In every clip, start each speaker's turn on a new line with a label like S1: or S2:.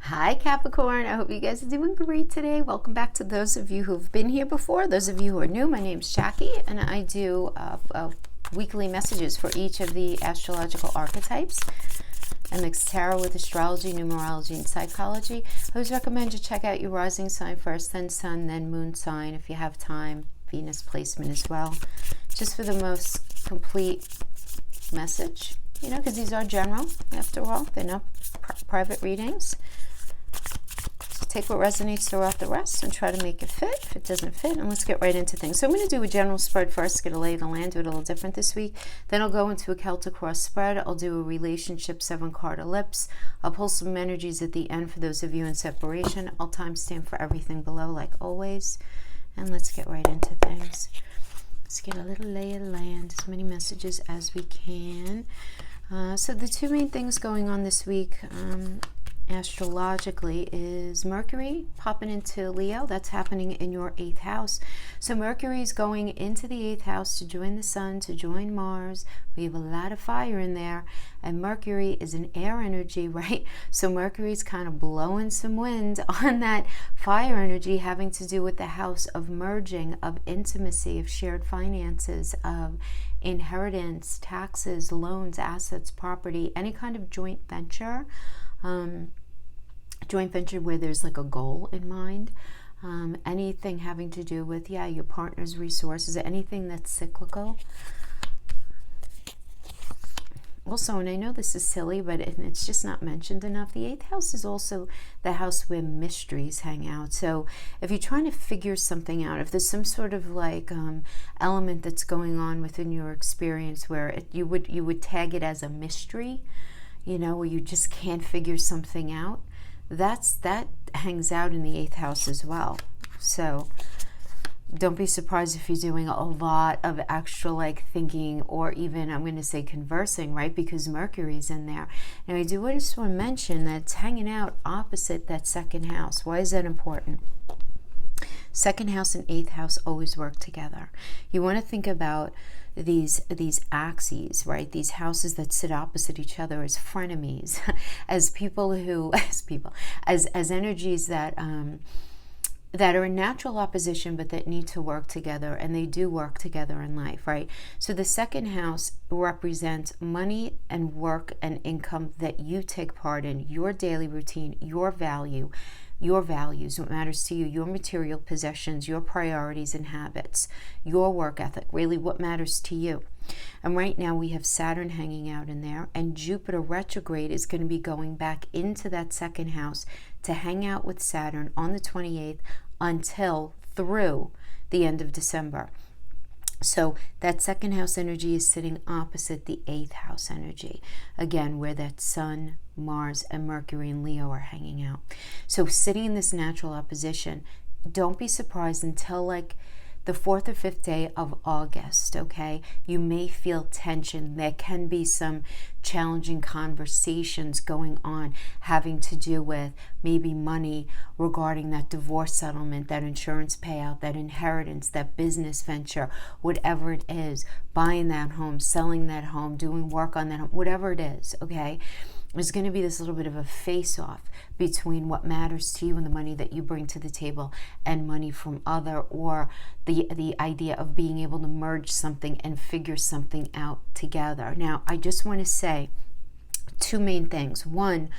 S1: Hi Capricorn, I hope you guys are doing great today. Welcome back to those of you who've been here before. Those of you who are new, my name's Jackie and I do weekly messages for each of the astrological archetypes. I mix tarot with astrology, numerology, and psychology. I always recommend you check out your rising sign first, then sun, then moon sign if you have time, Venus placement as well, just for the most complete message, you know, because these are general after all, they're not private readings. Take what resonates, throw out the rest, and try to make it fit if it doesn't fit, and let's get right into things. So I'm going to do a general spread first, get a lay of the land, do it a little different this week. Then I'll go into a Celtic cross spread. I'll do a relationship 7-card ellipse. I'll pull some energies at the end for those of you in separation. I'll timestamp for everything below like always. And let's get right into things. Let's get a little lay of the land, as many messages as we can. So the two main things going on this week astrologically is Mercury popping into Leo. That's happening in your 8th house. So Mercury is going into the 8th house to join the sun, to join Mars. We have a lot of fire in there, and Mercury is an air energy, right? So Mercury's kind of blowing some wind on that fire energy, having to do with the house of merging, of intimacy, of shared finances, of inheritance, taxes, loans, assets, property, any kind of joint venture. Joint venture where there's like a goal in mind, anything having to do with your partner's resources, anything that's cyclical. Also, and I know this is silly, but it's just not mentioned enough, the 8th house is also the house where mysteries hang out. So if you're trying to figure something out, if there's some sort of like element that's going on within your experience where you would tag it as a mystery, you know, where you just can't figure something out, that hangs out in the 8th house as well. So don't be surprised if you're doing a lot of extra like thinking, or even I'm going to say conversing, right? Because Mercury's in there. Now I do just want to mention that it's hanging out opposite that 2nd house. Why is that important? 2nd house and 8th house always work together. You want to think about these axes, right? These houses that sit opposite each other as frenemies, as energies that are in natural opposition, but that need to work together, and they do work together in life, right? So the 2nd house represents money and work and income that you take part in, your daily routine, your values, what matters to you, your material possessions, your priorities and habits, your work ethic, really what matters to you. And right now we have Saturn hanging out in there, and Jupiter retrograde is going to be going back into that 2nd house to hang out with Saturn on the 28th until through the end of December. So that 2nd house energy is sitting opposite the 8th house energy, again, where that Sun, Mars, and Mercury and Leo are hanging out. So sitting in this natural opposition, don't be surprised until like the 4th or 5th day of August, okay? You may feel tension. There can be some challenging conversations going on having to do with maybe money regarding that divorce settlement, that insurance payout, that inheritance, that business venture, whatever it is, buying that home, selling that home, doing work on that home, whatever it is, okay? There's going to be this little bit of a face-off between what matters to you and the money that you bring to the table and money from other, or the idea of being able to merge something and figure something out together. Now, I just want to say two main things. One,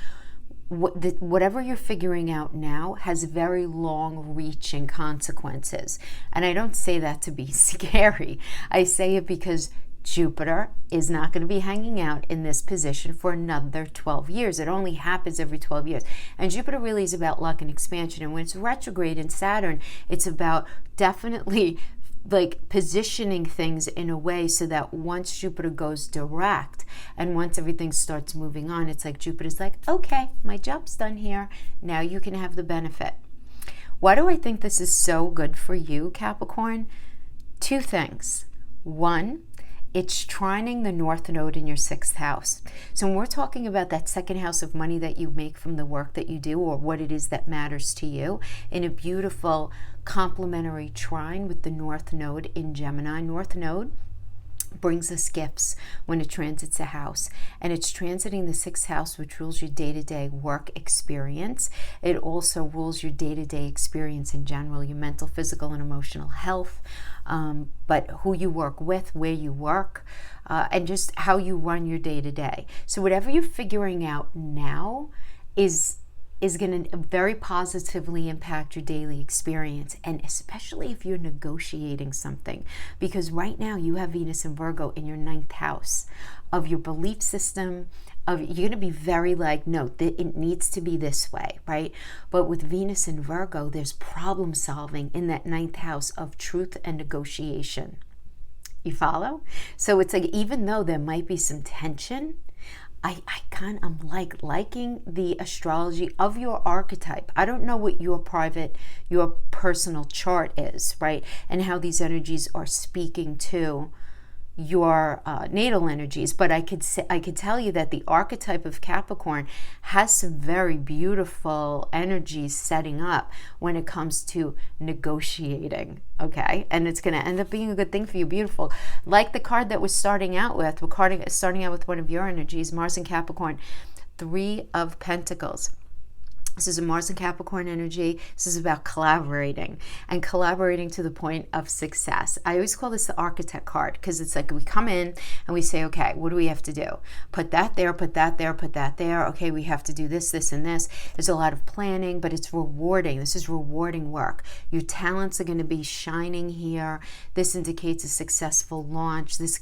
S1: whatever you're figuring out now has very long-reaching consequences. And I don't say that to be scary. I say it because Jupiter is not going to be hanging out in this position for another 12 years. It only happens every 12 years. And Jupiter really is about luck and expansion. And when it's retrograde in Saturn, it's about definitely like positioning things in a way so that once Jupiter goes direct and once everything starts moving on, it's like Jupiter's like, okay, my job's done here. Now you can have the benefit. Why do I think this is so good for you, Capricorn? Two things. One, it's trining the North Node in your 6th house. So when we're talking about that 2nd house of money that you make from the work that you do, or what it is that matters to you, in a beautiful complementary trine with the North Node in Gemini. North Node brings us gifts when it transits a house, and it's transiting the 6th house, which rules your day-to-day work experience. It also rules your day-to-day experience in general, your mental, physical, and emotional health, but who you work with, where you work, and just how you run your day-to-day. So whatever you're figuring out now is going to very positively impact your daily experience, and especially if you're negotiating something, because right now you have Venus and Virgo in your 9th house of your belief system. You're going to be very like, no, it needs to be this way, right? But with Venus and Virgo, there's problem solving in that 9th house of truth and negotiation. You follow? So it's like, even though there might be some tension, I'm liking the astrology of your archetype. I don't know what your personal chart is, right? And how these energies are speaking to your natal energies, but I could tell you that the archetype of Capricorn has some very beautiful energies setting up when it comes to negotiating, okay? And it's going to end up being a good thing for you. Beautiful. Like the card that we're starting out with one of your energies, Mars and Capricorn, 3 of Pentacles. This is a Mars and Capricorn energy. This is about collaborating and collaborating to the point of success. I always call this the architect card, because it's like we come in and we say, okay, what do we have to do? Put that there, put that there, put that there. Okay, we have to do this, this, and this. There's a lot of planning, but it's rewarding. This is rewarding work. Your talents are going to be shining here. This indicates a successful launch. This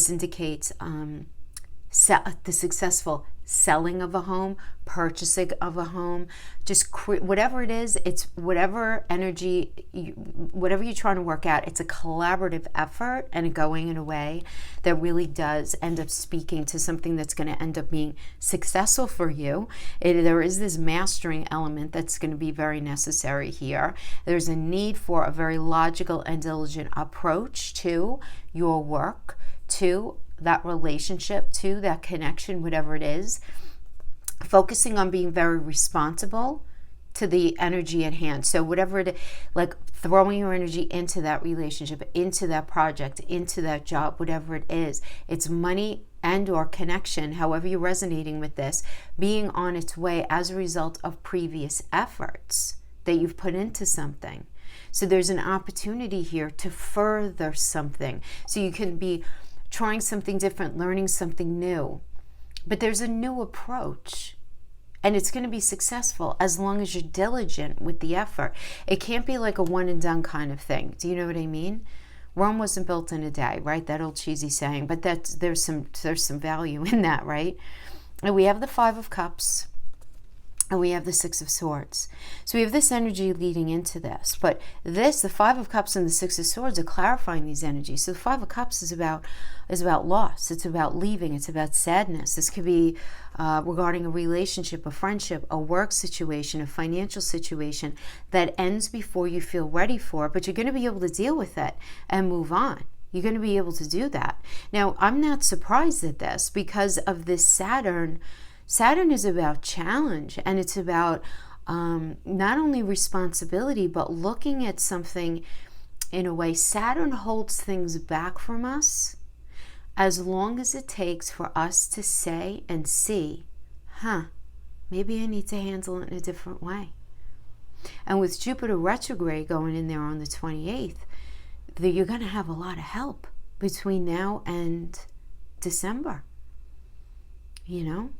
S1: indicates the successful selling of a home, purchasing of a home, just whatever it is, it's whatever energy, whatever you're trying to work out, it's a collaborative effort and going in a way that really does end up speaking to something that's going to end up being successful for you. There is this mastering element that's going to be very necessary here. There's a need for a very logical and diligent approach to your work, to that relationship, to that connection, whatever it is, focusing on being very responsible to the energy at hand. So whatever it is, like throwing your energy into that relationship, into that project, into that job, whatever it is, it's money and or connection, however you're resonating with this, being on its way as a result of previous efforts that you've put into something. So there's an opportunity here to further something. So you can be trying something different, learning something new. But there's a new approach, and it's going to be successful as long as you're diligent with the effort. It can't be like a one and done kind of thing. Do you know what I mean? Rome wasn't built in a day, right? That old cheesy saying, but there's some value in that, right? And we have the 5 of Cups, and we have the 6 of Swords. So we have this energy leading into this. But the 5 of Cups and the 6 of Swords are clarifying these energies. So the 5 of Cups is about loss. It's about leaving. It's about sadness. This could be regarding a relationship, a friendship, a work situation, a financial situation that ends before you feel ready for it. But you're going to be able to deal with it and move on. You're going to be able to do that. Now, I'm not surprised at this because of this Saturn. Saturn is about challenge, and it's about not only responsibility, but looking at something in a way. Saturn holds things back from us as long as it takes for us to say and see, maybe I need to handle it in a different way. And with Jupiter retrograde going in there on the 28th, you're going to have a lot of help between now and December, you know?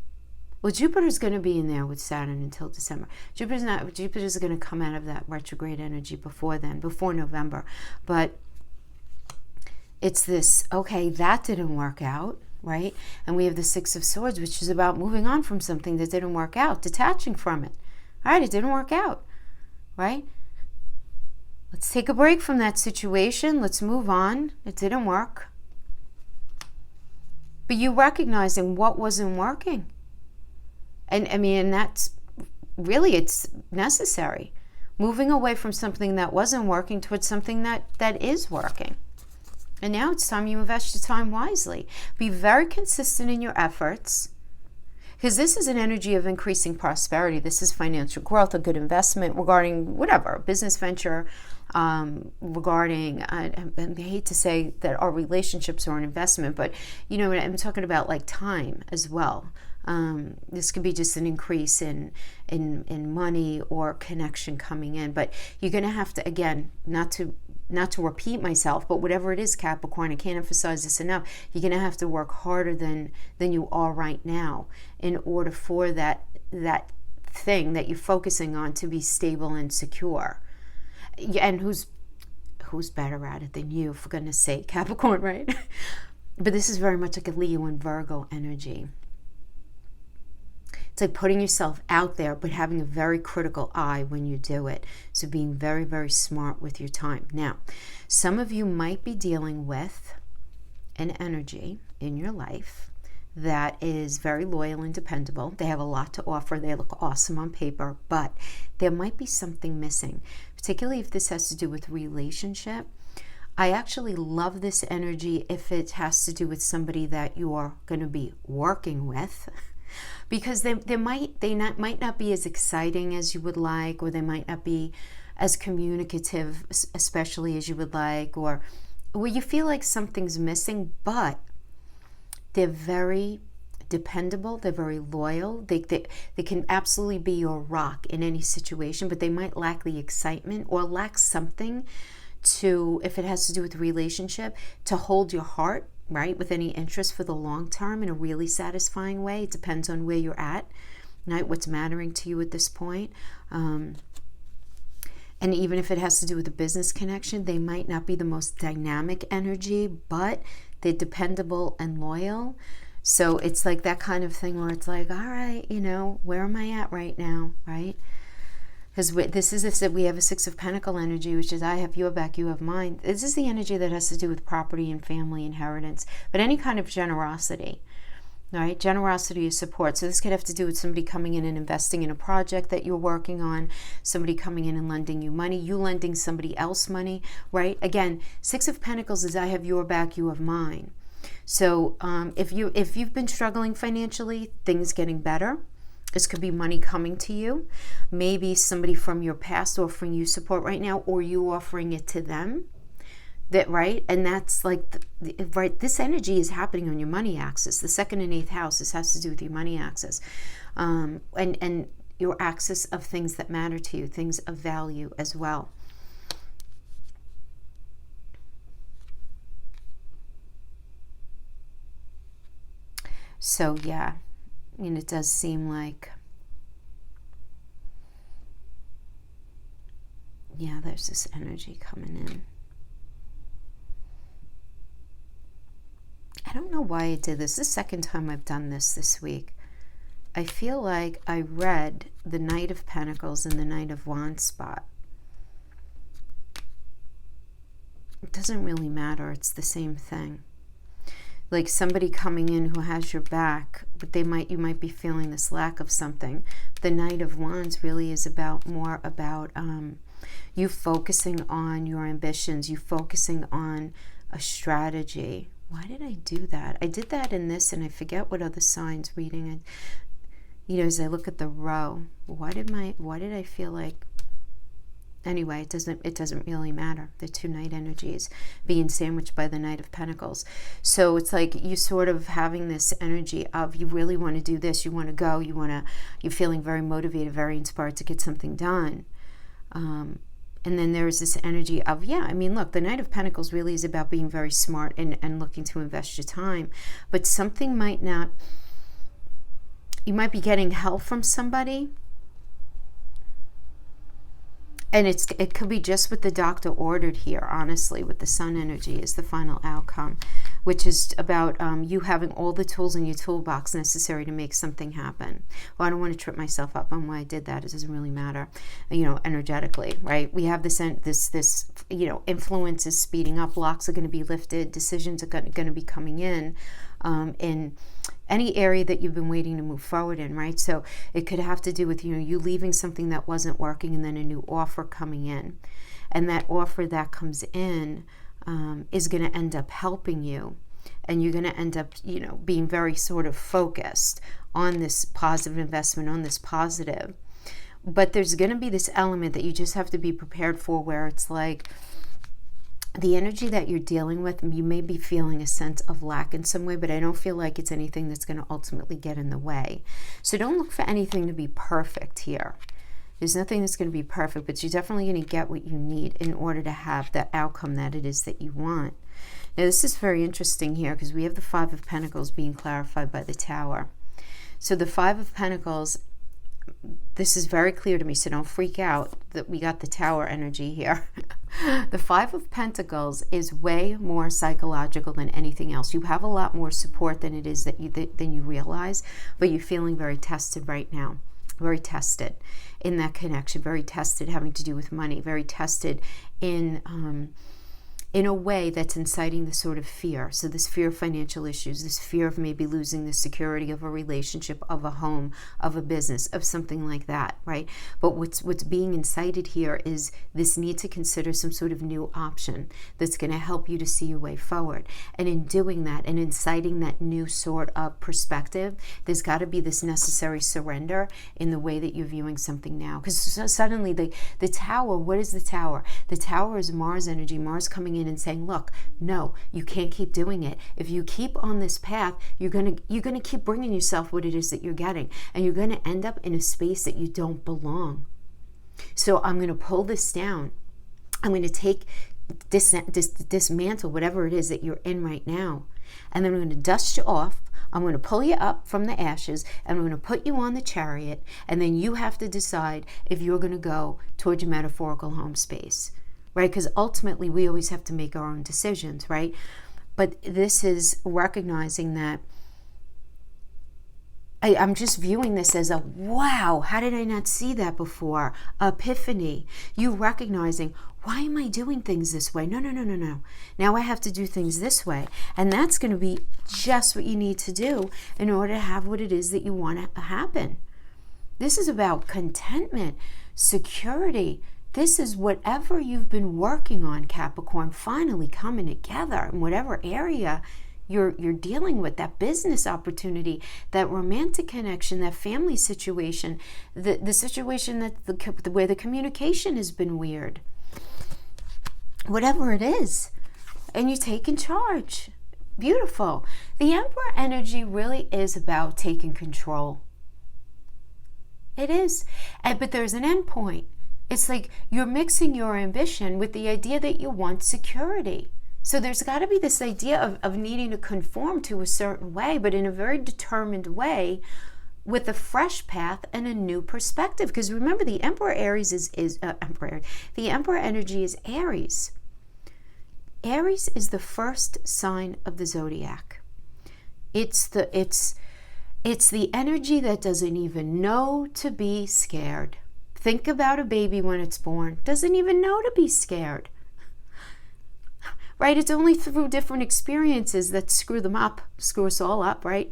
S1: Well, Jupiter's going to be in there with Saturn until December. Jupiter's going to come out of that retrograde energy before then, before November. But it's this, okay, that didn't work out, right? And we have the 6 of Swords, which is about moving on from something that didn't work out, detaching from it. All right, it didn't work out, right? Let's take a break from that situation. Let's move on. It didn't work. But you recognizing what wasn't working. And I mean, that's really, it's necessary. Moving away from something that wasn't working towards something that is working. And now it's time you invest your time wisely. Be very consistent in your efforts. Because this is an energy of increasing prosperity. This is financial growth, a good investment regarding whatever, business venture, regarding, I hate to say that our relationships are an investment, but you know, I'm talking about like time as well. This could be just an increase in money or connection coming in, but you're going to have to, again, not to repeat myself, but whatever it is, Capricorn, I can't emphasize this enough, you're going to have to work harder than you are right now in order for that thing that you're focusing on to be stable and secure. And who's better at it than you, for goodness sake, Capricorn, right? But this is very much like a Leo and Virgo energy. It's like putting yourself out there, but having a very critical eye when you do it. So being very, very smart with your time. Now, some of you might be dealing with an energy in your life that is very loyal and dependable. They have a lot to offer. They look awesome on paper, but there might be something missing, particularly if this has to do with relationship. I actually love this energy if it has to do with somebody that you're going to be working with. Because they might not be as exciting as you would like, or they might not be as communicative, especially as you would like, or where you feel like something's missing, but they're very dependable, they're very loyal, they can absolutely be your rock in any situation, but they might lack the excitement or lack something to, if it has to do with relationship, to hold your heart, right, with any interest for the long term in a really satisfying way. It depends on where you're at, right, what's mattering to you at this point. And even if it has to do with a business connection, they might not be the most dynamic energy, but they're dependable and loyal. So it's like that kind of thing where it's like, all right, you know, where am I at right now, right? Because we have a Six of Pentacles energy, which is I have your back, you have mine. This is the energy that has to do with property and family inheritance, but any kind of generosity, right? Generosity is support. So this could have to do with somebody coming in and investing in a project that you're working on, somebody coming in and lending you money, you lending somebody else money, right? Again, Six of Pentacles is I have your back, you have mine. So if you've been struggling financially, things getting better. This could be money coming to you, maybe somebody from your past offering you support right now, or you offering it to them. That, right? And that's like, right, this energy is happening on your money axis. The 2nd and 8th house, this has to do with your money axis. And your axis of things that matter to you, things of value as well. So yeah, I mean, it does seem like, yeah, there's this energy coming in. I don't know why I did this. This is the 2nd time I've done this week. I feel like I read the Knight of Pentacles and the Knight of Wands spot. It doesn't really matter. It's the same thing. Like somebody coming in who has your back, but you might be feeling this lack of something. The Knight of Wands really is more about you focusing on your ambitions, you focusing on a strategy. Why did I do that? I did that in this, and I forget what other signs reading it. You know, as I look at the row, why did I feel like? Anyway, it doesn't really matter. The 2 Knight energies being sandwiched by the Knight of Pentacles. So it's like you sort of having this energy of you really want to do this, you want to go, you're feeling very motivated, very inspired to get something done. And then there's this energy of, yeah, I mean, look, the Knight of Pentacles really is about being very smart and looking to invest your time. But something might not, you might be getting help from somebody. And it could be just what the doctor ordered here, honestly, with the Sun energy is the final outcome, which is about you having all the tools in your toolbox necessary to make something happen. Well, I don't want to trip myself up on why I did that. It doesn't really matter, you know, energetically, right? We have this you know, influence is speeding up, blocks are going to be lifted, decisions are going to be coming in any area that you've been waiting to move forward in, right? So it could have to do with, you know, you leaving something that wasn't working and then a new offer coming in. And that offer that comes in is going to end up helping you and you're going to end up, being very sort of focused on this positive investment, on this positive. But there's going to be this element that you just have to be prepared for, where it's like the energy that you're dealing with, you may be feeling a sense of lack in some way, but I don't feel like it's anything that's going to ultimately get in the way. So don't look for anything to be perfect here. There's nothing that's going to be perfect, but you're definitely going to get what you need in order to have the outcome that it is that you want. Now, this is very interesting here because we have the Five of Pentacles being clarified by the Tower. So the Five of Pentacles, this is very clear to me, so don't freak out that we got the Tower energy here. The Five of Pentacles is way more psychological than anything else. You have a lot more support than it is than you realize, but you're feeling very tested right now. Very tested in that connection, very tested having to do with money, very tested in a way that's inciting the sort of fear. So this fear of financial issues, this fear of maybe losing the security of a relationship, of a home, of a business, of something like that, right? But what's being incited here is this need to consider some sort of new option that's going to help you to see your way forward. And in doing that and inciting that new sort of perspective, there's got to be this necessary surrender in the way that you're viewing something now. Because suddenly the Tower, what is the Tower? The Tower is Mars energy, Mars coming in and saying, look, no, you can't keep doing it. If you keep on this path, you're gonna keep bringing yourself what it is that you're getting, and you're gonna end up in a space that you don't belong. So I'm gonna pull this down. I'm gonna take dismantle whatever it is that you're in right now, and then I'm gonna dust you off. I'm going to pull you up from the ashes, and I'm going to put you on the chariot, and then you have to decide if you're going to go towards your metaphorical home space. Right? Because ultimately we always have to make our own decisions, right? But this is recognizing that I'm just viewing this as a, wow, how did I not see that before? Epiphany. You recognizing, why am I doing things this way? No. Now I have to do things this way. And that's going to be just what you need to do in order to have what it is that you want to happen. This is about contentment, security. This is whatever you've been working on, Capricorn, finally coming together in whatever area you're dealing with, that business opportunity, that romantic connection, that family situation, the situation that where the communication has been weird. Whatever it is, and you're taking charge. Beautiful. The Emperor energy really is about taking control. It is. But there's an end point. It's like you're mixing your ambition with the idea that you want security. So there's got to be this idea of needing to conform to a certain way, but in a very determined way, with a fresh path and a new perspective. Because remember, the Emperor Aries the Emperor energy is Aries. Aries is the first sign of the zodiac. It's the energy that doesn't even know to be scared. Think about a baby when it's born. Doesn't even know to be scared. Right? It's only through different experiences that screw us all up, right?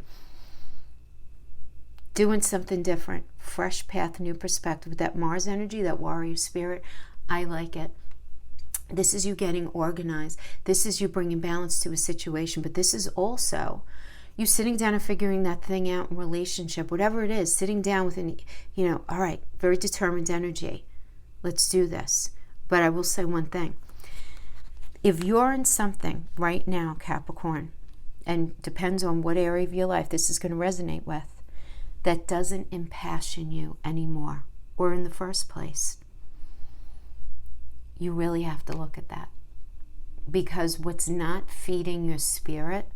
S1: Doing something different. Fresh path, new perspective. With that Mars energy, that warrior spirit, I like it. This is you getting organized. This is you bringing balance to a situation. But this is also you sitting down and figuring that thing out in relationship, whatever it is, sitting down with all right, very determined energy. Let's do this. But I will say one thing. If you're in something right now, Capricorn, and depends on what area of your life this is going to resonate with, that doesn't impassion you anymore, or in the first place, you really have to look at that. Because what's not feeding your spirit,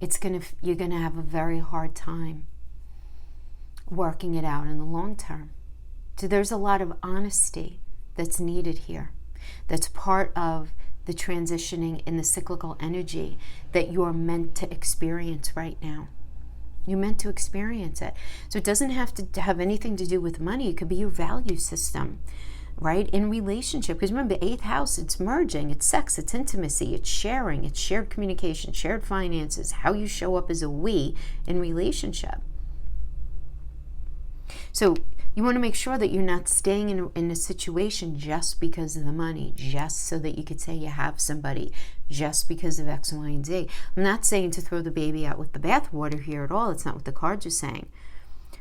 S1: you're going to have a very hard time working it out in the long term. So there's a lot of honesty that's needed here. That's part of the transitioning in the cyclical energy that you're meant to experience right now. You're meant to experience it. So it doesn't have to have anything to do with money. It could be your value system, right? In relationship. Because remember, the 8th house, it's merging, it's sex, it's intimacy, it's sharing, it's shared communication, shared finances, how you show up as a we in relationship. So You want to make sure that you're not staying in a situation just because of the money, just so that you could say you have somebody, just because of X, Y, and Z. I'm not saying to throw the baby out with the bathwater here at all. It's not what the cards are saying.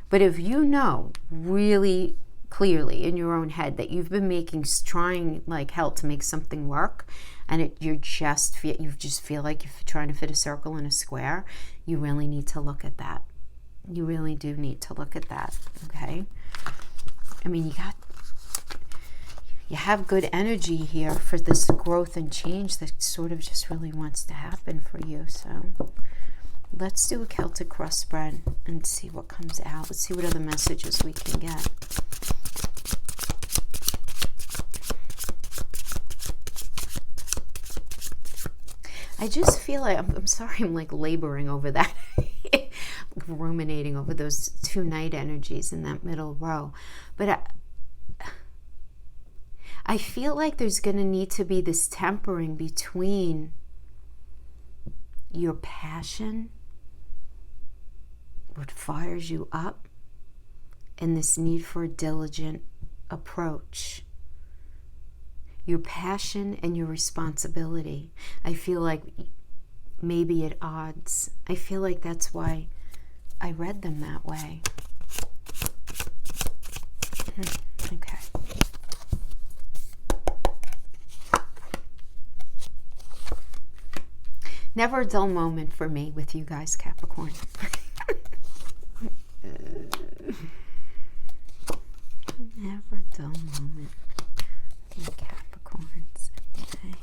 S1: But if you know really clearly in your own head that you've been trying like hell to make something work, and you just feel like you're trying to fit a circle in a square, you really need to look at that. You really do need to look at that, okay? I mean, you have good energy here for this growth and change that sort of just really wants to happen for you. So let's do a Celtic cross spread and see what comes out. Let's see what other messages we can get. I just feel like, I'm sorry, I'm like laboring over that. Ruminating over those two Knight energies in that middle row. But I feel like there's going to need to be this tempering between your passion, what fires you up, and this need for a diligent approach. Your passion and your responsibility. I feel like maybe at odds. I feel like that's why I read them that way. Okay. Never a dull moment for me with you guys, Capricorn. Never a dull moment with Capricorns. Okay.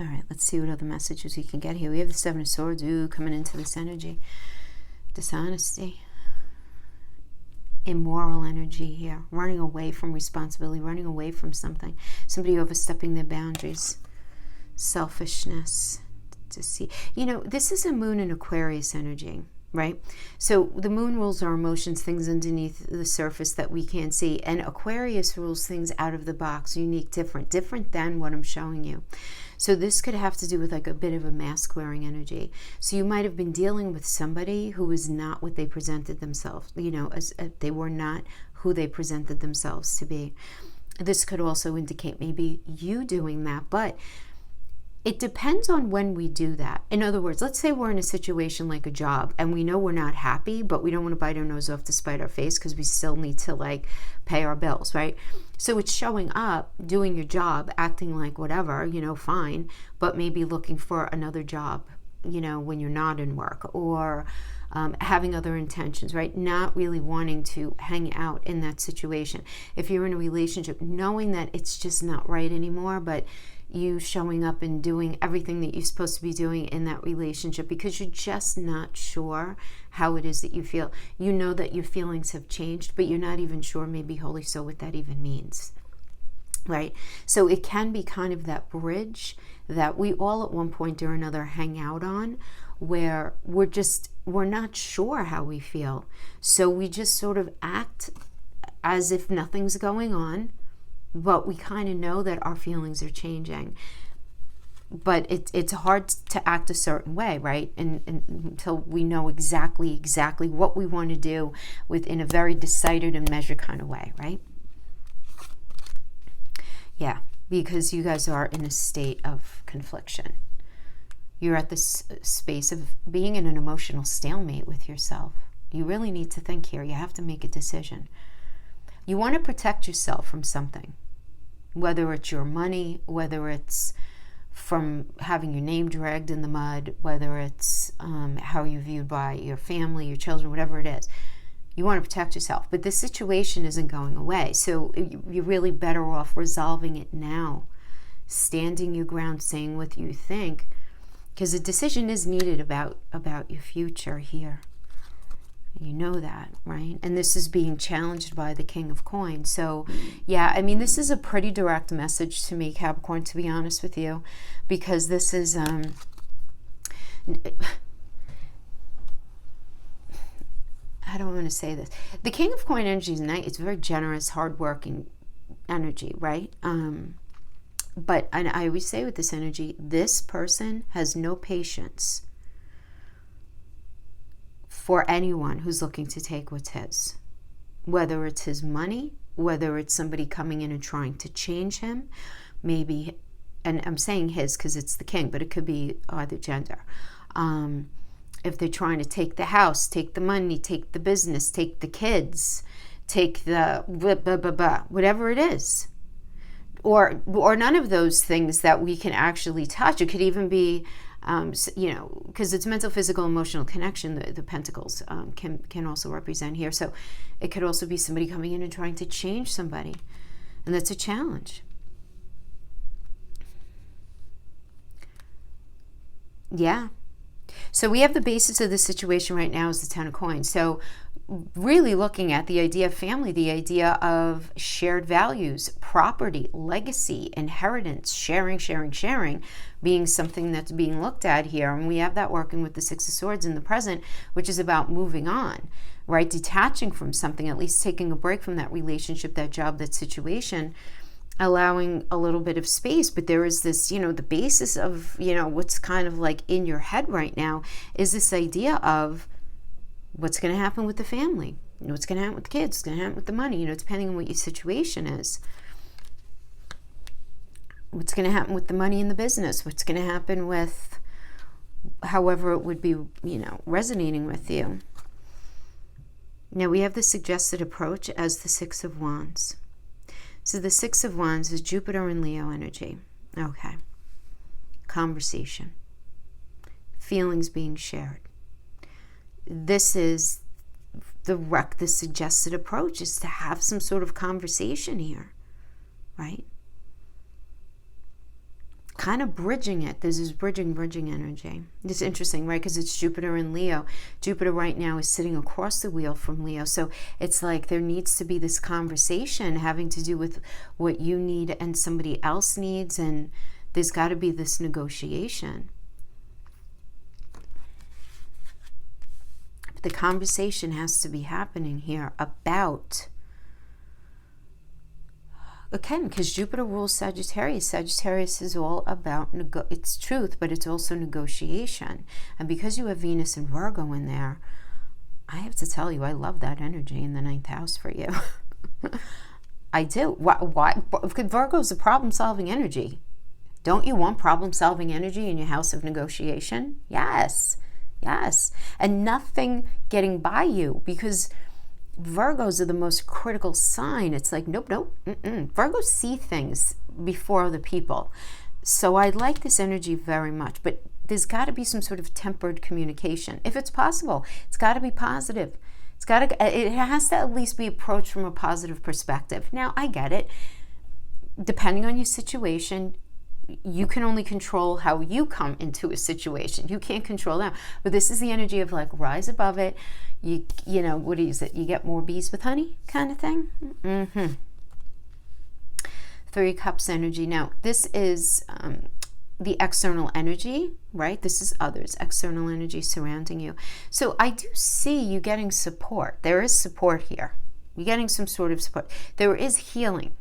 S1: All right, let's see what other messages we can get here. We have the Seven of Swords, coming into this energy. Dishonesty. Immoral energy here. Running away from responsibility, running away from something. Somebody overstepping their boundaries. Selfishness. Deceit. You know, this is a Moon in Aquarius energy, right? So the Moon rules our emotions, things underneath the surface that we can't see. And Aquarius rules things out of the box, unique, different than what I'm showing you. So this could have to do with like a bit of a mask wearing energy. So you might have been dealing with somebody who was not what they presented themselves, you know, as they were not who they presented themselves to be. This could also indicate maybe you doing that, but it depends on when we do that. In other words, let's say we're in a situation like a job and we know we're not happy, but we don't want to bite our nose off to spite our face because we still need to like pay our bills, right? So it's showing up, doing your job, acting like whatever, you know, fine, but maybe looking for another job, you know, when you're not in work, or having other intentions, right? Not really wanting to hang out in that situation. If you're in a relationship, knowing that it's just not right anymore, but you showing up and doing everything that you're supposed to be doing in that relationship because you're just not sure how it is that you feel. You know that your feelings have changed, but you're not even sure maybe wholly so what that even means, right? So it can be kind of that bridge that we all at one point or another hang out on, where we're not sure how we feel. So we just sort of act as if nothing's going on, but we kind of know that our feelings are changing. But it's hard to act a certain way, right? And until we know exactly what we want to do within a very decided and measured kind of way, right? Yeah, because you guys are in a state of confliction. You're at this space of being in an emotional stalemate with yourself. You really need to think here. You have to make a decision. You want to protect yourself from something, whether it's your money, whether it's from having your name dragged in the mud, whether it's how you're viewed by your family, your children, whatever it is. You want to protect yourself. But this situation isn't going away. So you're really better off resolving it now, standing your ground, saying what you think, because a decision is needed about your future here. You know that, right? And this is being challenged by the King of Coins. So, yeah, I mean, this is a pretty direct message to me, Capricorn, to be honest with you, because this is, I don't want to say this. The King of Coin energy is nice. It's very generous, hardworking energy, right? But and I always say with this energy, this person has no patience for anyone who's looking to take what's his. Whether it's his money, whether it's somebody coming in and trying to change him, maybe, and I'm saying his because it's the king, but it could be either gender. If they're trying to take the house, take the money, take the business, take the kids, take the blah, blah, blah, blah, whatever it is. Or none of those things that we can actually touch. It could even be, because it's mental, physical, emotional connection, the pentacles can also represent here. So it could also be somebody coming in and trying to change somebody. And that's a challenge. Yeah. So we have the basis of the situation right now is the Ten of Coins. So really looking at the idea of family, the idea of shared values, property, legacy, inheritance, sharing, being something that's being looked at here. And we have that working with the Six of Swords in the present, which is about moving on, right? Detaching from something, at least taking a break from that relationship, that job, that situation, allowing a little bit of space. But there is this, the basis of, what's kind of like in your head right now is this idea of what's going to happen with the family, what's going to happen with the kids, what's going to happen with the money, depending on what your situation is. What's going to happen with the money in the business, what's going to happen with however it would be, resonating with you. Now we have the suggested approach as the Six of Wands. So the Six of Wands is Jupiter and Leo energy. Okay. Conversation. Feelings being shared. This is the suggested approach is to have some sort of conversation here, right? Kind of bridging it. There's this bridging energy. It's interesting, right? Because it's Jupiter and Leo. Jupiter right now is sitting across the wheel from Leo. So it's like there needs to be this conversation having to do with what you need and somebody else needs. And there's got to be this negotiation. But the conversation has to be happening here about, again, because Jupiter rules Sagittarius. Sagittarius is all about, it's truth, but it's also negotiation. And because you have Venus and Virgo in there, I have to tell you, I love that energy in the 9th house for you. I do. Why? Because Virgo is a problem-solving energy. Don't you want problem-solving energy in your house of negotiation? Yes. Yes. And nothing getting by you, because Virgos are the most critical sign. It's like, nope. Virgos see things before other people. So I like this energy very much, but there's got to be some sort of tempered communication. If it's possible, it's got to be positive. It has to at least be approached from a positive perspective. Now, I get it. Depending on your situation, you can only control how you come into a situation. You can't control them. But this is the energy of like rise above it. You what is it? You get more bees with honey kind of thing. Mm-hmm. 3 Cups energy. Now, this is the external energy, right? This is others, external energy surrounding you. So I do see you getting support. There is support here. You're getting some sort of support. There is healing.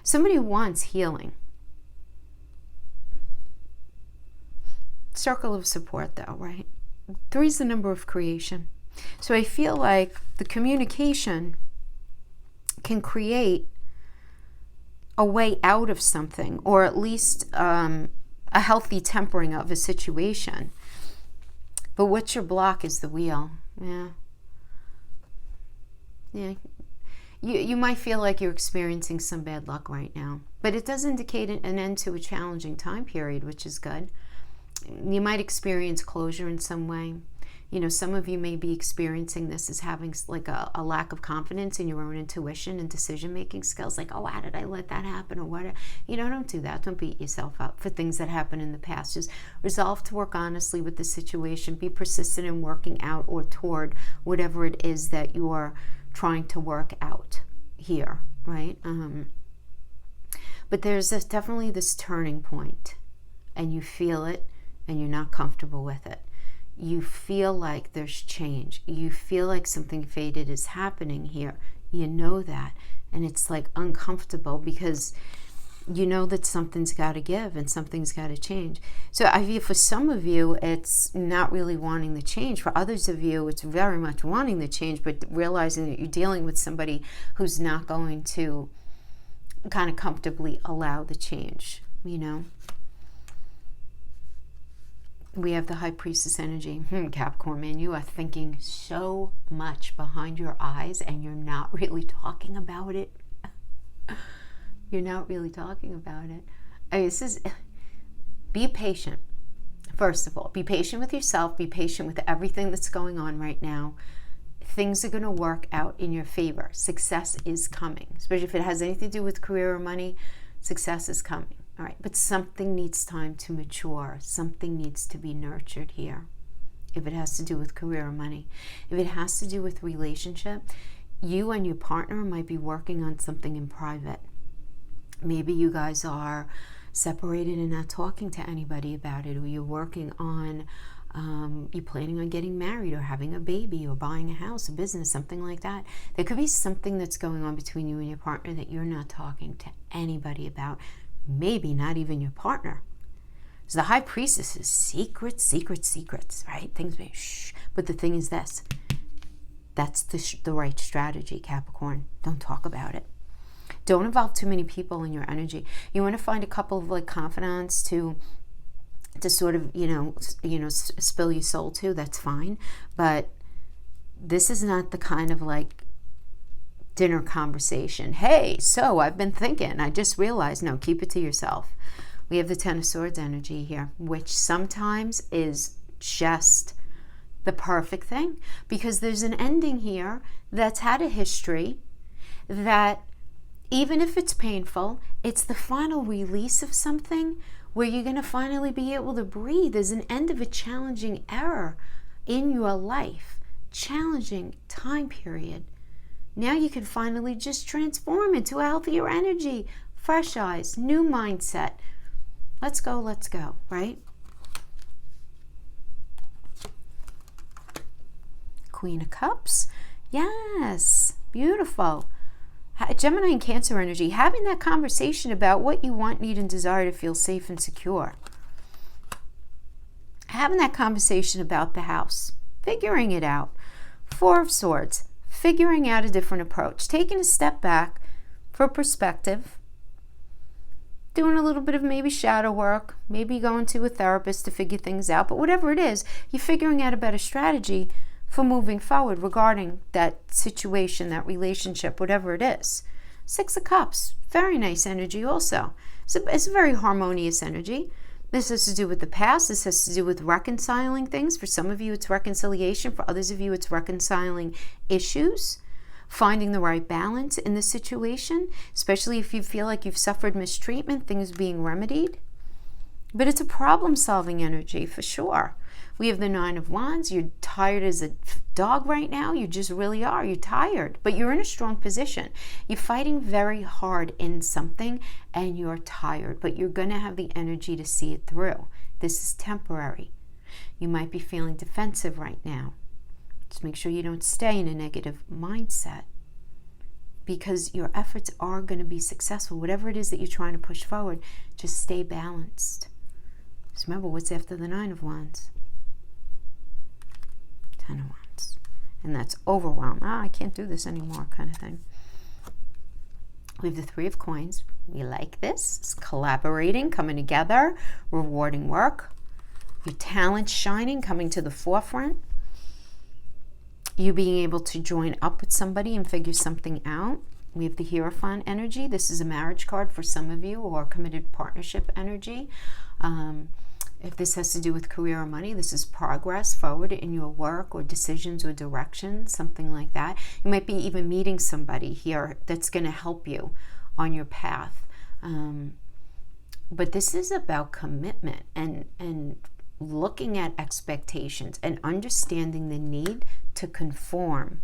S1: Somebody wants healing. Circle of support though, right? 3 is the number of creation. So I feel like the communication can create a way out of something, or at least a healthy tempering of a situation. But what's your block is the wheel. Yeah. You might feel like you're experiencing some bad luck right now, but it does indicate an end to a challenging time period, which is good. You might experience closure in some way. Some of you may be experiencing this as having like a lack of confidence in your own intuition and decision-making skills. Like, oh, how did I let that happen? Or what? Don't do that. Don't beat yourself up for things that happened in the past. Just resolve to work honestly with the situation. Be persistent in working out or toward whatever it is that you are trying to work out here, right? But there's definitely this turning point, and you feel it, and you're not comfortable with it. You feel like there's change. You feel like something faded is happening here. You know that. And it's like uncomfortable because you know that something's got to give and something's got to change. So I feel for some of you, it's not really wanting the change. For others of you, it's very much wanting the change, but realizing that you're dealing with somebody who's not going to kind of comfortably allow the change, you know. We have the High Priestess energy. Capricorn, man, you are thinking so much behind your eyes and you're not really talking about it. You're not really talking about it. I mean, be patient. First of all, be patient with yourself. Be patient with everything that's going on right now. Things are going to work out in your favor. Success is coming, especially if it has anything to do with career or money. Success is coming. All right, but something needs time to mature. Something needs to be nurtured here. If it has to do with career or money, if it has to do with relationship, you and your partner might be working on something in private. Maybe you guys are separated and not talking to anybody about it, or you're working on, you're planning on getting married or having a baby or buying a house, a business, something like that. There could be something that's going on between you and your partner that you're not talking to anybody about, maybe not even your partner. So the High Priestess is secrets, right? Things may shh. But the thing is this, that's the right strategy, Capricorn. Don't talk about it. Don't involve too many people in your energy. You want to find a couple of like confidants to sort of, spill your soul to. That's fine. But this is not the kind of like dinner conversation. Hey, so I've been thinking, I just realized. No, keep it to yourself. We have the Ten of Swords energy here, which sometimes is just the perfect thing, because there's an ending here that's had a history that, even if it's painful, it's the final release of something where you're going to finally be able to breathe. There's an end of a challenging era in your life, challenging time period. Now you can finally just transform into a healthier energy, fresh eyes, new mindset. Let's go, right? Queen of Cups. Yes, beautiful. Gemini and Cancer energy, having that conversation about what you want, need, and desire to feel safe and secure. Having that conversation about the house, figuring it out. Four of Swords, figuring out a different approach, taking a step back for perspective, doing a little bit of maybe shadow work, maybe going to a therapist to figure things out. But whatever it is, you're figuring out a better strategy for moving forward regarding that situation, that relationship, whatever it is. Six of Cups, very nice energy also. It's a very harmonious energy. This has to do with the past. This has to do with reconciling things. For some of you, it's reconciliation. For others of you, it's reconciling issues, finding the right balance in the situation, especially if you feel like you've suffered mistreatment, things being remedied. But it's a problem-solving energy for sure. We have the Nine of Wands. You're tired as a dog right now. You just really are. You're tired, but you're in a strong position. You're fighting very hard in something and you're tired, but you're going to have the energy to see it through. This is temporary. You might be feeling defensive right now. Just make sure you don't stay in a negative mindset, because your efforts are going to be successful. Whatever it is that you're trying to push forward, just stay balanced. Just remember, what's after the Nine of Wands? Ten of Wands. And that's overwhelm. I can't do this anymore kind of thing. We have the Three of Coins. We like this. It's collaborating, coming together, rewarding work. Your talent shining, coming to the forefront. You being able to join up with somebody and figure something out. We have the Hierophant energy. This is a marriage card for some of you, or committed partnership energy. If this has to do with career or money, this is progress forward in your work or decisions or directions, something like that. You might be even meeting somebody here that's going to help you on your path. But this is about commitment and looking at expectations and understanding the need to conform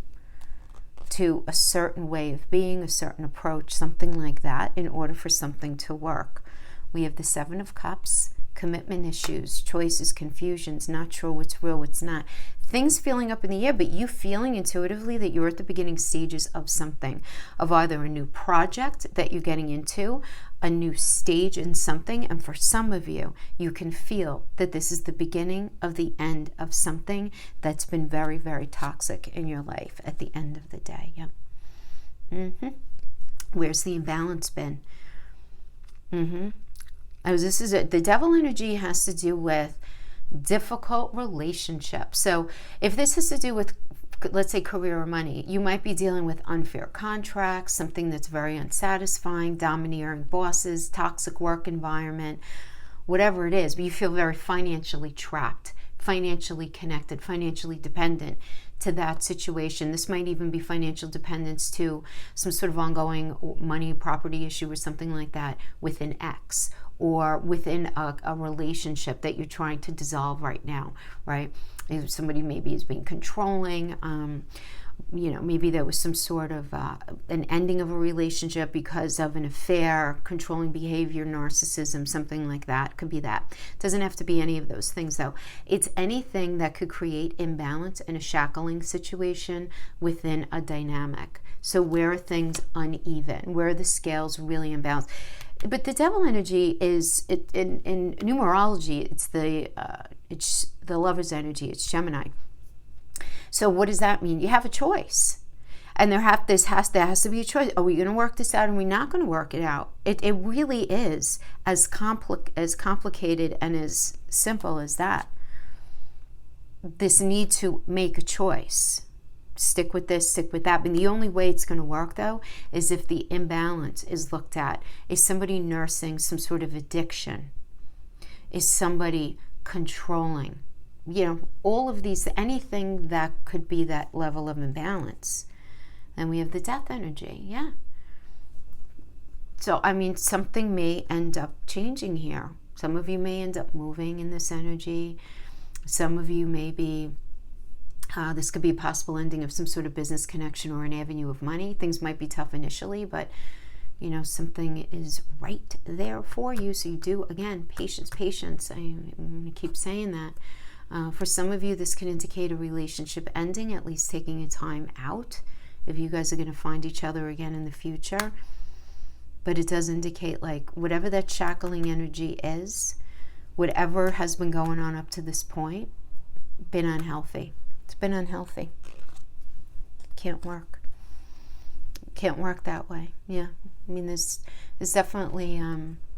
S1: to a certain way of being, a certain approach, something like that, in order for something to work. We have the Seven of Cups. Commitment issues, choices, confusions, not sure what's real, what's not. Things feeling up in the air, but you feeling intuitively that you're at the beginning stages of something, of either a new project that you're getting into, a new stage in something. And for some of you, you can feel that this is the beginning of the end of something that's been very, very toxic in your life at the end of the day. Yep. Where's the imbalance been? This is it. The devil energy has to do with difficult relationships. So if this has to do with, let's say, career or money, you might be dealing with unfair contracts, something that's very unsatisfying, domineering bosses, toxic work environment, whatever it is, but you feel very financially trapped, financially connected, financially dependent to that situation. This might even be financial dependence to some sort of ongoing money, property issue or something like that with an ex, or within a relationship that you're trying to dissolve right now, right? If somebody maybe is being controlling, maybe there was some sort of an ending of a relationship because of an affair, controlling behavior, narcissism, something like that. Could be that. It doesn't have to be any of those things, though. It's anything that could create imbalance in a shackling situation within a dynamic. So where are things uneven? Where are the scales really imbalanced? But the devil energy is, in numerology, it's the lover's energy. It's Gemini. So what does that mean? You have a choice. And there has to be a choice. Are we going to work this out? Or are we not going to work it out? It really is as complicated and as simple as that. This need to make a choice. Stick with this, stick with that. And the only way it's going to work, though, is if the imbalance is looked at. Is somebody nursing some sort of addiction? Is somebody controlling? All of these, anything that could be that level of imbalance. Then we have the death energy, yeah. So, something may end up changing here. Some of you may end up moving in this energy. Some of you may be, this could be a possible ending of some sort of business connection or an avenue of money. Things might be tough initially, but, something is right there for you. So you do, again, patience. I'm going to keep saying that. For some of you, this can indicate a relationship ending, at least taking a time out, if you guys are going to find each other again in the future. But it does indicate, whatever that shackling energy is, whatever has been going on up to this point, been unhealthy. It's been unhealthy. Can't work. Can't work that way. Yeah. There's definitely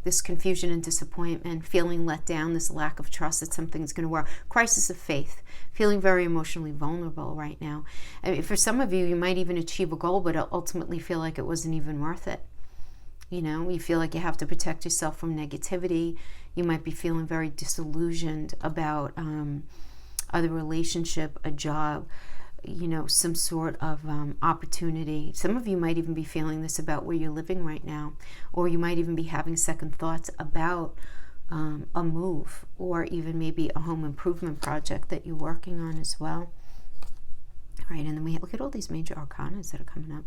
S1: this confusion and disappointment, feeling let down, this lack of trust that something's going to work. Crisis of faith, feeling very emotionally vulnerable right now. For some of you, you might even achieve a goal, but ultimately feel like it wasn't even worth it. You feel like you have to protect yourself from negativity. You might be feeling very disillusioned about other relationship, a job, some sort of opportunity. Some of you might even be feeling this about where you're living right now, or you might even be having second thoughts about a move, or even maybe a home improvement project that you're working on as well. All right, and then we look at all these major arcanas that are coming up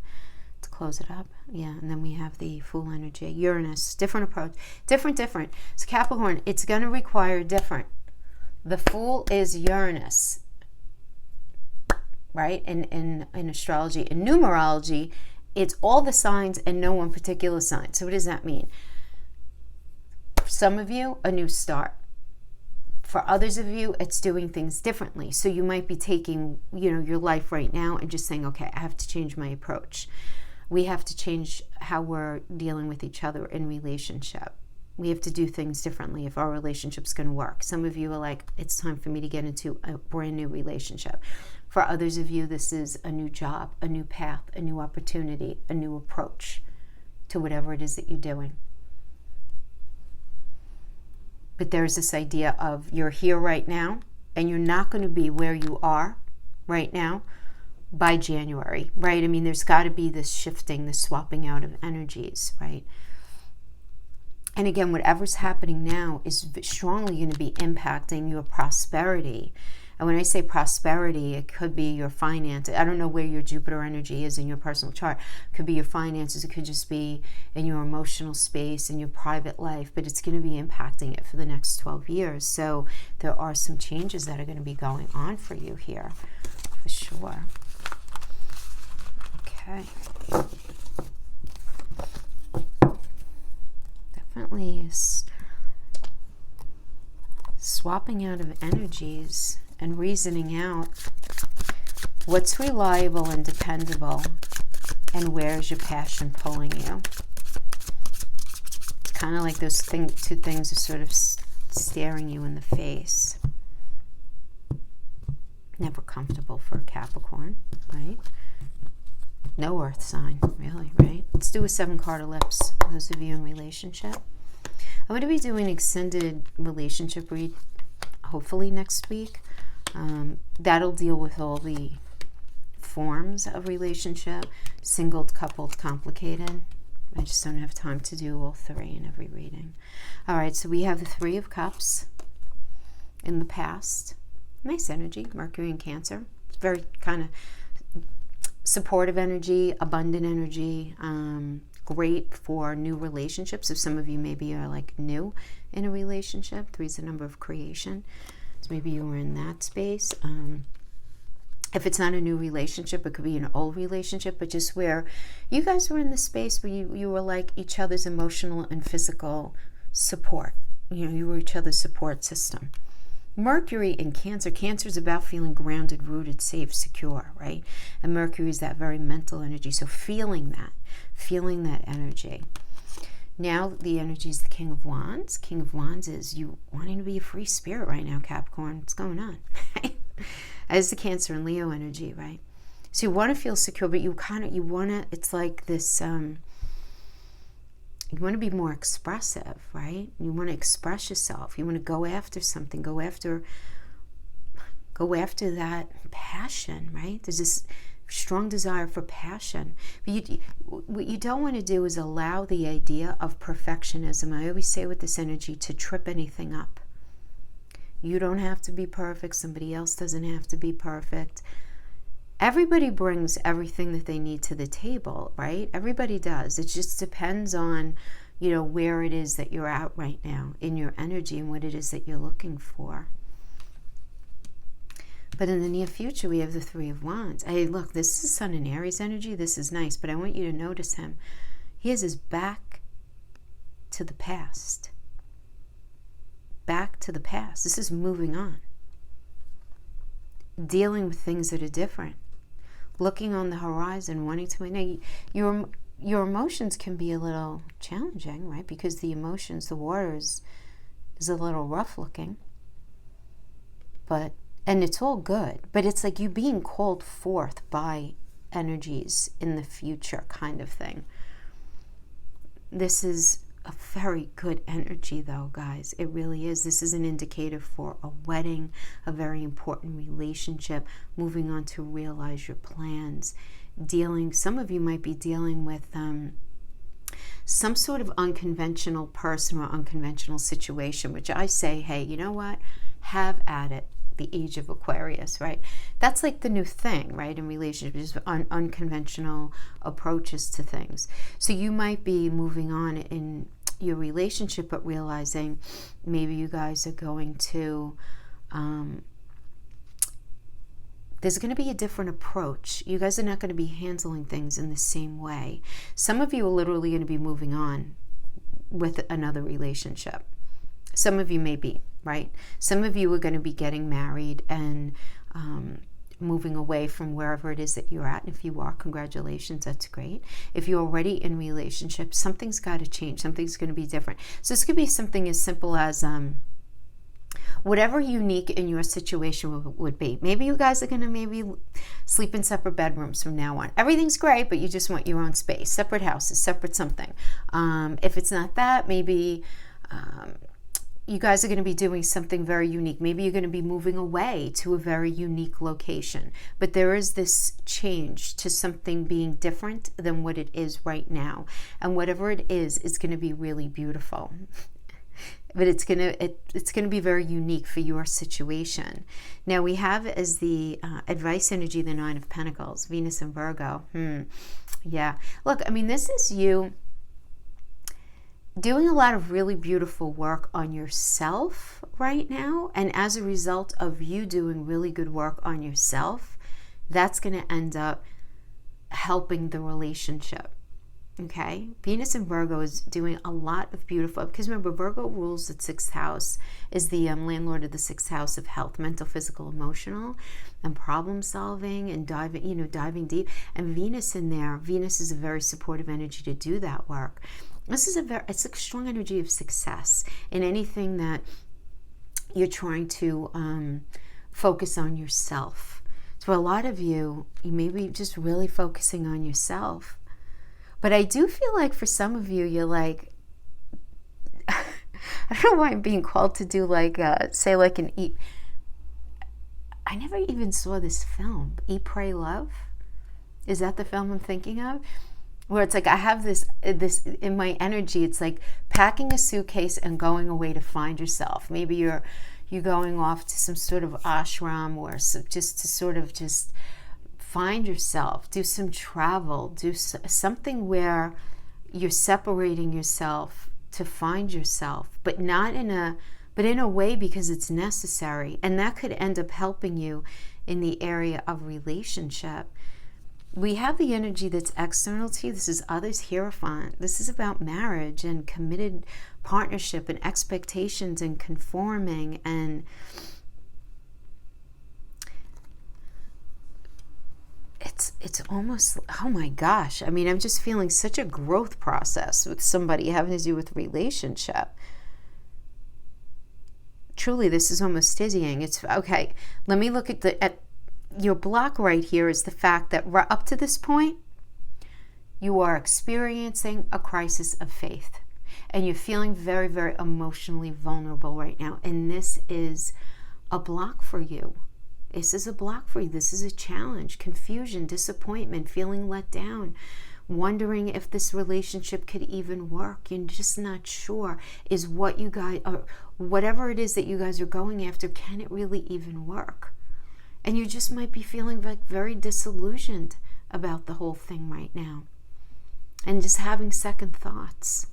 S1: to close it up. Yeah, and then we have the Fool energy, Uranus, different approach, different. So Capricorn, it's going to require different. The Fool is Uranus, right? In astrology. In numerology, it's all the signs and no one particular sign. So what does that mean? For some of you, a new start. For others of you, it's doing things differently. So you might be taking, your life right now and just saying, okay, I have to change my approach. We have to change how we're dealing with each other in relationship. We have to do things differently if our relationship's going to work. Some of you are like, it's time for me to get into a brand new relationship. For others of you, this is a new job, a new path, a new opportunity, a new approach to whatever it is that you're doing. But there's this idea of you're here right now, and you're not going to be where you are right now by January, right? There's got to be this shifting, this swapping out of energies, right? And again, whatever's happening now is strongly going to be impacting your prosperity. And when I say prosperity, it could be your finances. I don't know where your Jupiter energy is in your personal chart. It could be your finances. It could just be in your emotional space, in your private life. But it's going to be impacting it for the next 12 years. So there are some changes that are going to be going on for you here, for sure. Okay. definitely swapping out of energies and reasoning out what's reliable and dependable, and where's your passion pulling you. It's kind of like those two things are sort of staring you in the face. Never comfortable for a Capricorn, right? No earth sign, really, right? Let's do a 7-card ellipse, those of you in relationship. I'm going to be doing an extended relationship read, hopefully next week. That'll deal with all the forms of relationship, singled, coupled, complicated. I just don't have time to do all 3 in every reading. All right, so we have the 3 of Cups in the past. Nice energy, Mercury and Cancer. It's very kind of supportive energy, abundant energy, great for new relationships. If some of you maybe are like new in a relationship, 3 is the number of creation. So maybe you were in that space. If it's not a new relationship, it could be an old relationship, but just where you guys were in the space where you were like each other's emotional and physical support. You know, you were each other's support system. Mercury in Cancer. Cancer is about feeling grounded, rooted, safe, secure, right? And Mercury is that very mental energy. So feeling that energy. Now the energy is the King of Wands. King of Wands is you wanting to be a free spirit right now, Capricorn. What's going on? As the Cancer and Leo energy, right? So you want to feel secure, but you want to, it's like this, you want to be more expressive, right? You want to express yourself. You want to go after something, go after that passion, right? There's this strong desire for passion. But what you don't want to do is allow the idea of perfectionism. I always say with this energy to trip anything up. You don't have to be perfect. Somebody else doesn't have to be perfect. Everybody brings everything that they need to the table, right? Everybody does. It just depends on, you know, where it is that you're at right now in your energy and what it is that you're looking for. But in the near future, we have the 3 of Wands. Hey, look, this is Sun and Aries energy. This is nice, but I want you to notice him. He has his back to the past. Back to the past. This is moving on. Dealing with things that are different. Looking on the horizon, wanting to... Now, your emotions can be a little challenging, right? Because the emotions, the water is a little rough looking. And it's all good. But it's like you being called forth by energies in the future kind of thing. This is a very good energy though, guys. It really is. This is an indicator for a wedding, a very important relationship, moving on to realize your plans, some of you might be dealing with some sort of unconventional person or unconventional situation, which I say, hey, you know what? Have at it. The age of Aquarius, right? That's like the new thing, right? In relationships, unconventional approaches to things. So you might be moving on in your relationship, but realizing maybe you guys are going to, there's going to be a different approach. You guys are not going to be handling things in the same way. Some of you are literally going to be moving on with another relationship. Some of you may be, right? Some of you are going to be getting married and moving away from wherever it is that you're at. And if you are, congratulations, that's great. If you're already in relationship, something's got to change. Something's going to be different. So this could be something as simple as whatever unique in your situation would be. Maybe you guys are going to maybe sleep in separate bedrooms from now on. Everything's great, but you just want your own space, separate houses, separate something. If it's not that, maybe... you guys are going to be doing something very unique. Maybe you're going to be moving away to a very unique location. But there is this change to something being different than what it is right now. And whatever it is going to be really beautiful. But it's going to be very unique for your situation. Now we have as the advice energy, the 9 of Pentacles, Venus and Virgo. Yeah. Look, I mean, this is you doing a lot of really beautiful work on yourself right now, and as a result of you doing really good work on yourself, that's going to end up helping the relationship. Okay, Venus in Virgo is doing a lot of beautiful, because remember, Virgo rules the 6th house, is the landlord of the 6th house of health, mental, physical, emotional, and problem solving, and diving deep. And Venus in there, Venus is a very supportive energy to do that work. This is it's a strong energy of success in anything that you're trying to focus on yourself. So a lot of you may be just really focusing on yourself. But I do feel like for some of you, you're like, I don't know why I'm being called to do say an Eat. I never even saw this film, Eat, Pray, Love. Is that the film I'm thinking of? Where it's like I have this in my energy. It's like packing a suitcase and going away to find yourself. Maybe you're going off to some sort of ashram, or just to sort of just find yourself, do some travel, do something where you're separating yourself to find yourself, but in a way because it's necessary. And that could end up helping you in the area of relationship. We have the energy that's external to you. This is others Hierophant. This is about marriage and committed partnership and expectations and conforming, and it's almost, oh my gosh, I mean, I'm just feeling such a growth process with somebody having to do with relationship. Truly, this is almost dizzying. It's okay. Let me look at your block right here. Is the fact that up to this point, you are experiencing a crisis of faith, and you're feeling very, very emotionally vulnerable right now. And this is a block for you. This is a block for you. This is a challenge, confusion, disappointment, feeling let down, wondering if this relationship could even work. You're just not sure. Is what you guys, or whatever it is that you guys are going after, can it really even work? And you just might be feeling like very disillusioned about the whole thing right now, and just having second thoughts.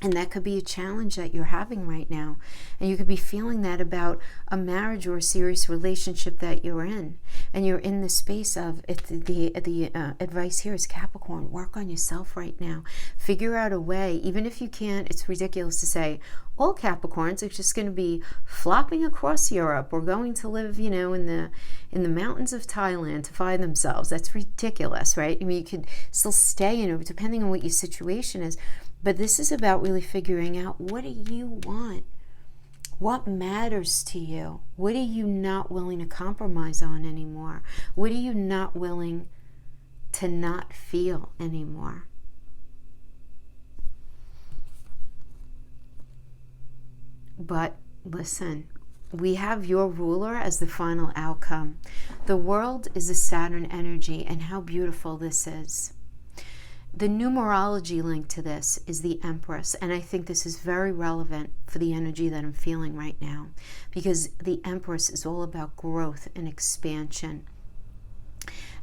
S1: And that could be a challenge that you're having right now. And you could be feeling that about a marriage or a serious relationship that you're in. And you're in the space of, the advice here is Capricorn, work on yourself right now. Figure out a way, even if you can't, it's ridiculous to say, all Capricorns are just going to be flopping across Europe or going to live, in the mountains of Thailand to find themselves. That's ridiculous, right? I mean, you could still stay, depending on what your situation is. But this is about really figuring out, what do you want? What matters to you? What are you not willing to compromise on anymore? What are you not willing to not feel anymore? But listen, we have your ruler as the final outcome. The world is a Saturn energy, and how beautiful this is. The numerology link to this is the Empress, and I think this is very relevant for the energy that I'm feeling right now, because the Empress is all about growth and expansion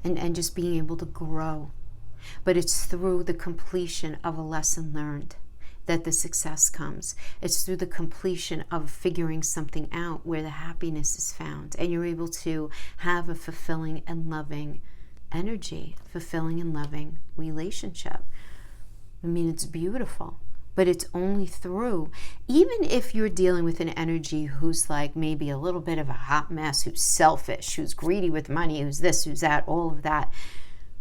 S1: and just being able to grow. But it's through the completion of a lesson learned that the success comes. It's through the completion of figuring something out where the happiness is found, and you're able to have a fulfilling and loving energy, fulfilling and loving relationship. I mean, it's beautiful, but it's only through, even if you're dealing with an energy who's like maybe a little bit of a hot mess, who's selfish, who's greedy with money, who's this, who's that, all of that.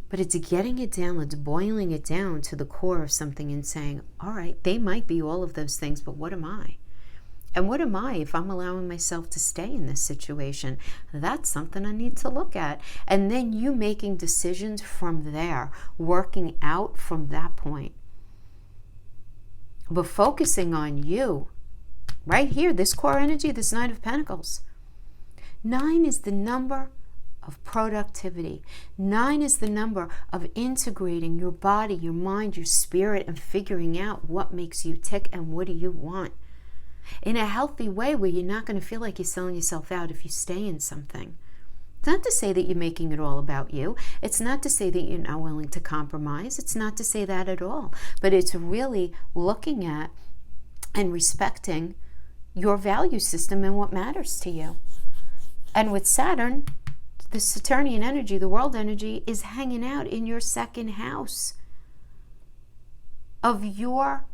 S1: But it's getting it down, it's boiling it down to the core of something and saying, all right, they might be all of those things, but what am I? And what am I if I'm allowing myself to stay in this situation? That's something I need to look at. And then you making decisions from there, working out from that point. But focusing on you, right here, this core energy, this Knight of Pentacles. 9 is the number of productivity. 9 is the number of integrating your body, your mind, your spirit, and figuring out what makes you tick and what do you want. In a healthy way where you're not going to feel like you're selling yourself out if you stay in something. It's not to say that you're making it all about you. It's not to say that you're not willing to compromise. It's not to say that at all. But it's really looking at and respecting your value system and what matters to you. And with Saturn, the Saturnian energy, the world energy, is hanging out in your second house. of your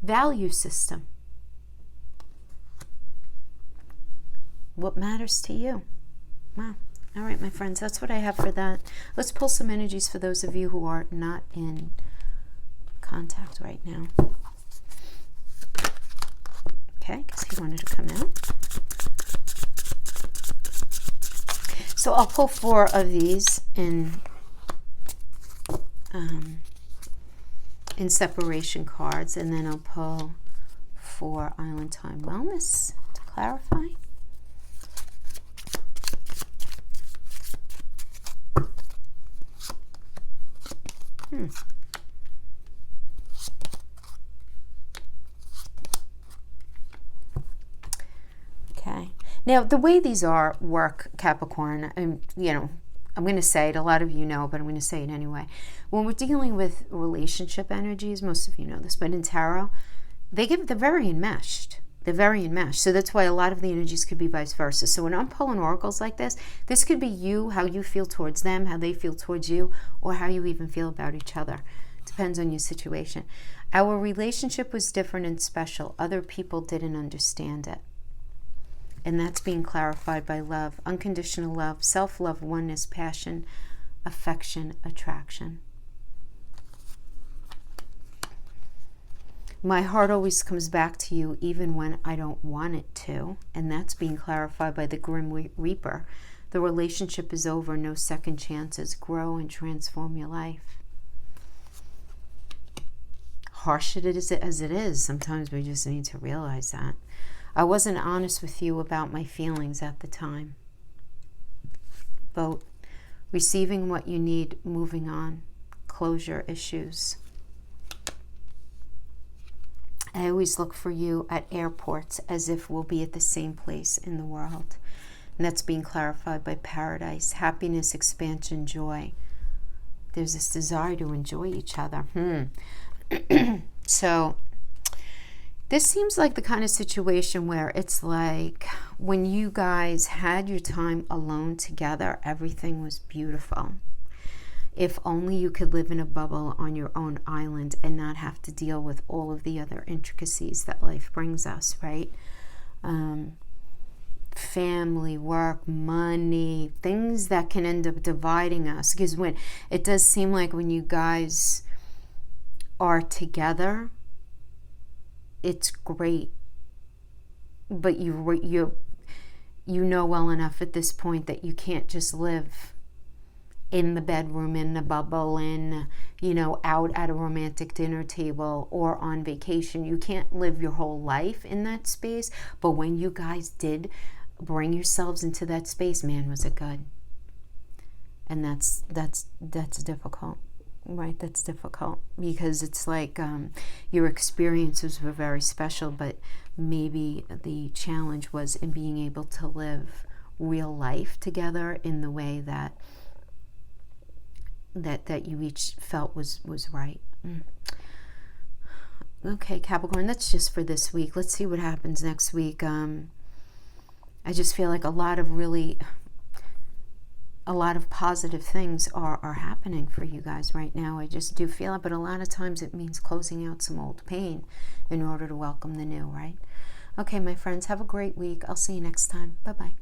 S1: value system. What matters to you? Wow. All right, my friends, that's what I have for that. Let's pull some energies for those of you who are not in contact right now. Okay, because he wanted to come out. So I'll pull 4 of these in separation cards, and then I'll pull 4 Island Time Wellness to clarify. Okay. Now, the way these work, Capricorn, and I'm going to say it, a lot of you know, but I'm going to say it anyway. When we're dealing with relationship energies, most of you know this, but in tarot, they're very enmeshed. They're very enmeshed. So that's why a lot of the energies could be vice versa. So when I'm pulling oracles like this could be you, how you feel towards them, how they feel towards you, or how you even feel about each other. Depends on your situation. Our relationship was different and special. Other people didn't understand it. And that's being clarified by love, unconditional love, self-love, oneness, passion, affection, attraction. My heart always comes back to you even when I don't want it to. And that's being clarified by the Grim Reaper. The relationship is over, no second chances. Grow and transform your life. Harsh as it is, sometimes we just need to realize that. I wasn't honest with you about my feelings at the time. Vote. Receiving what you need, moving on. Closure issues. I always look for you at airports as if we'll be at the same place in the world. And that's being clarified by paradise. Happiness, expansion, joy. There's this desire to enjoy each other. So this seems like the kind of situation where it's like when you guys had your time alone together, everything was beautiful. If only you could live in a bubble on your own island and not have to deal with all of the other intricacies that life brings us, right? Family, work, money, things that can end up dividing us. Because when it does seem like when you guys are together, it's great, but you know well enough at this point that you can't just live in the bedroom, in the bubble, out at a romantic dinner table or on vacation. You can't live your whole life in that space. But when you guys did bring yourselves into that space, man, was it good? And that's difficult. Right, that's difficult because it's like your experiences were very special, but maybe the challenge was in being able to live real life together in the way that you each felt was right. Okay, Capricorn, that's just for this week. Let's see what happens next week. I just feel like a lot of positive things are happening for you guys right now. I just do feel it, but a lot of times it means closing out some old pain in order to welcome the new, right? Okay, my friends, have a great week. I'll see you next time. Bye-bye.